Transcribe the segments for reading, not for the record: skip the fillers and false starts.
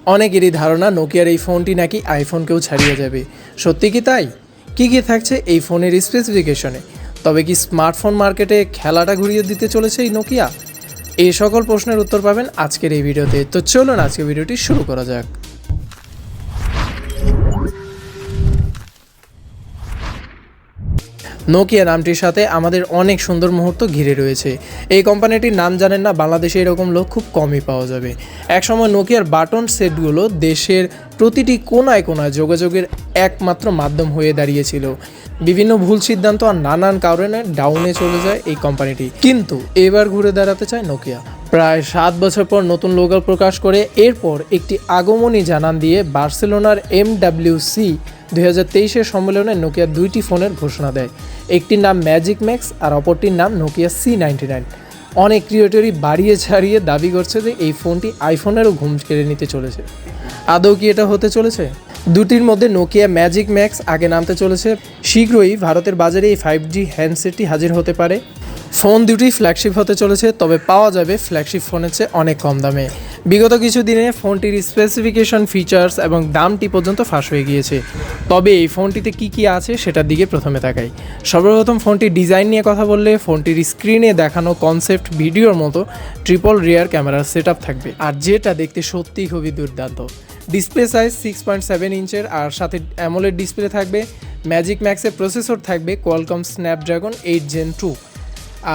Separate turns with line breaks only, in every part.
অনেকেরই ধারণা নোকিয়ার এই ফোনটি নাকি আইফোনকেও ছাড়িয়ে যাবে। সত্যি কি তাই? কী কী থাকছে এই ফোনের স্পেসিফিকেশনে? তবে কি স্মার্টফোন মার্কেটে খেলাটা ঘুরিয়ে দিতে চলেছে এই নোকিয়া? এই সকল প্রশ্নের উত্তর পাবেন আজকের এই ভিডিওতে। তো চলুন আজকের ভিডিওটি শুরু করা যাক। নোকিয়া নামটির সাথে আমাদের অনেক সুন্দর মুহূর্ত ঘিরে রয়েছে। এই কোম্পানিটির নাম জানেন না বাংলাদেশে এরকম লোক খুব কমই পাওয়া যাবে। একসময় নোকিয়ার বাটন সেটগুলো দেশের প্রতিটি কোনায় কোনায় যোগাযোগের একমাত্র মাধ্যম হয়ে দাঁড়িয়েছিল। বিভিন্ন ভুল সিদ্ধান্ত আর নানান কারণে ডাউনে চলে যায় এই কোম্পানিটি, কিন্তু এবার ঘুরে দাঁড়াতে চায় নোকিয়া। প্রায় 7 বছর পর নতুন লোগো প্রকাশ করে এরপর একটি আগমনী জানান দিয়ে বার্সেলোনার MWC 2023 সম্মেলনে নোকিয়া দুইটি ফোনের ঘোষণা দেয়। একটির নাম ম্যাজিক ম্যাক্স আর অপরটির নাম নোকিয়া C99। অনেক ক্রিয়েটরই বাড়িয়ে ছাড়িয়ে দাবি করছে যে এই ফোনটি আইফোনেরও ঘুম কেড়ে নিতে চলেছে। আদৌ কি এটা হতে চলেছে? দুটির মধ্যে নোকিয়া ম্যাজিক ম্যাক্স আগে নামতে চলেছে। শীঘ্রই ভারতের বাজারে এই 5G হ্যান্ডসেটটি হাজির হতে পারে। ফোন দুটি ফ্ল্যাগশিপ হতে চলেছে, তবে পাওয়া যাবে ফ্ল্যাগশিপ ফোনের চেয়ে অনেক কম দামে। বিগত কিছু দিনে ফোনটির স্পেসিফিকেশন, ফিচার্স এবং দামটি পর্যন্ত ফাঁস হয়ে গিয়েছে। তবে এই ফোনটিতে কি কি আছে সেটার দিকে প্রথমে তাকাই। সর্বপ্রথম ফোনটির ডিজাইন নিয়ে কথা বললে ফোনটির স্ক্রিনে দেখানো কনসেপ্ট ভিডিওর মতো ট্রিপল রিয়ার ক্যামেরার সেটআপ থাকবে, আর যেটা দেখতে সত্যিই খুবই দুর্দান্ত। ডিসপ্লে সাইজ 6.7 ইঞ্চের আর সাথে অ্যামোলেড ডিসপ্লে থাকবে। ম্যাজিক ম্যাক্সের প্রসেসর থাকবে কোয়ালকম স্ন্যাপড্রাগন 8 Gen 2,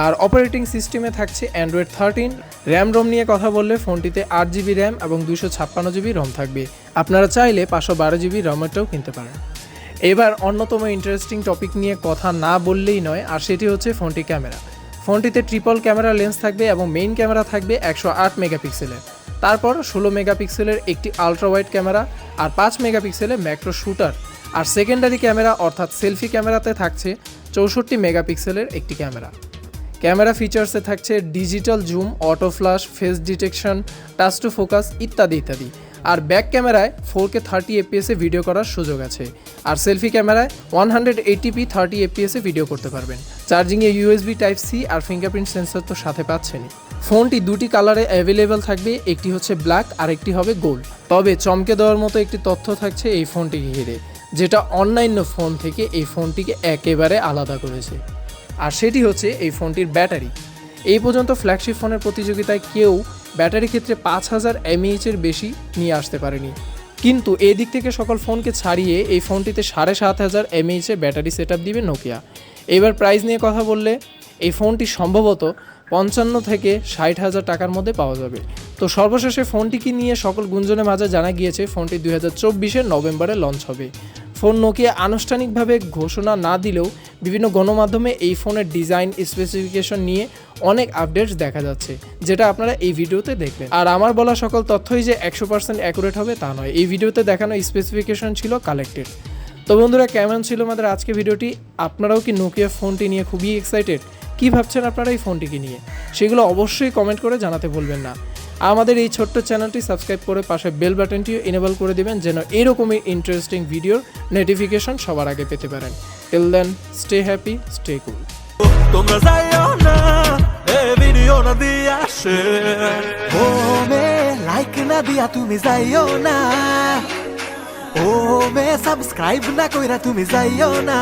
আর অপারেটিং সিস্টেমে থাকছে অ্যান্ড্রয়েড 13। র্যাম রোম নিয়ে কথা বললে ফোনটিতে 8GB র্যাম এবং 256GB রম থাকবে। আপনারা চাইলে 512GB রমেরটাও কিনতে পারেন। এবার অন্যতম ইন্টারেস্টিং টপিক নিয়ে কথা না বললেই নয়, আর সেটি হচ্ছে ফোনটি ক্যামেরা। ফোনটিতে ট্রিপল ক্যামেরা লেন্স থাকবে এবং মেইন ক্যামেরা থাকবে 108 মেগাপিক্সেলের। তারপর 16 মেগাপিক্সেলের একটি আলট্রা ওয়াইড ক্যামেরা আর 5 মেগাপিক্সেলের ম্যাক্রো শুটার। আর সেকেন্ডারি ক্যামেরা অর্থাৎ সেলফি ক্যামেরাতে থাকছে 64 মেগাপিক্সেলের একটি ক্যামেরা। ক্যামেরা ফিচার্সে থাকছে digital zoom, auto flash, face detection, touch to focus ইত্যাদি ইত্যাদি। আর ব্যাক ক্যামেরায় 4K 30 FPS ভিডিও করার সুযোগ আছে। আর সেলফি ক্যামেরায় 180p 30 FPS ভিডিও করতে পারবেন। চার্জিংয়ে USB Type-C আর ফিঙ্গারপ্রিন্ট সেন্সর তো সাথে পাচ্ছেনই। ফোনটি দুটি কালারে অ্যাভেলেবেল থাকবে, একটি হচ্ছে ব্ল্যাক আর একটি হবে গোল্ড। তবে চমকে দেওয়ার মতো একটি তথ্য থাকছে এই ফোনটিকে ঘিরে, যেটা অন্যান্য ফোন থেকে এই ফোনটিকে একেবারে আলাদা করেছে। আর সেটি হচ্ছে এই ফোনটির ব্যাটারি। এই পর্যন্ত ফ্ল্যাগশিপ ফোনের প্রতিযোগিতায় কেউ ব্যাটারি ক্ষেত্রে 5000 mAh বেশি নিয়ে আসতে পারেনি, কিন্তু এই দিক থেকে সকল ফোনকে ছাড়িয়ে এই ফোনটিতে 7500 mAh ব্যাটারি সেটআপ দিবে নোকিয়া। এবার প্রাইস নিয়ে কথা বললে এই ফোনটি সম্ভবত 55 থেকে 60,000 টাকার মধ্যে পাওয়া যাবে। তো সর্বশেষে ফোনটিকে নিয়ে সকল গুঞ্জনের মাঝে জানা গিয়েছে ফোনটি 2024 নভেম্বরে লঞ্চ হবে। ফোন নোকিয়া আনুষ্ঠানিকভাবে ঘোষণা না দিলেও বিভিন্ন গণমাধ্যমে এই ফোনের ডিজাইন স্পেসিফিকেশন নিয়ে অনেক আপডেটস দেখা যাচ্ছে, যেটা আপনারা এই ভিডিওতে দেখলেন। আর আমার বলা সকল তথ্যই যে 100% অ্যাকুরেট হবে তা নয়, এই ভিডিওতে দেখানো স্পেসিফিকেশন ছিল কালেক্টেড। তো বন্ধুরা, কেমন ছিল আমাদের আজকে ভিডিওটি? আপনারাও কি নোকিয়া ফোনটি নিয়ে খুবই এক্সাইটেড? কী ভাবছেন আপনারা এই ফোনটিকে নিয়ে? সেগুলো অবশ্যই কমেন্ট করে জানাতে ভুলবেন না। আমাদের এই ছোট্ট চ্যানেলটি সাবস্ক্রাইব করে পাশে বেল বাটনটিও এনেবল করে দেবেন, যেন এরকমই ইন্টারেস্টিং ভিডিওর নোটিফিকেশন সবার আগে পেতে পারেন। Till then, stay happy, stay cool.
তোমরা যাইও না এই ভিডিও না দিয়া শেয়ার, ও মে লাইক না দিয়া তুমি যাইও না, ও মে সাবস্ক্রাইব না কইরা তুমি যাইও না।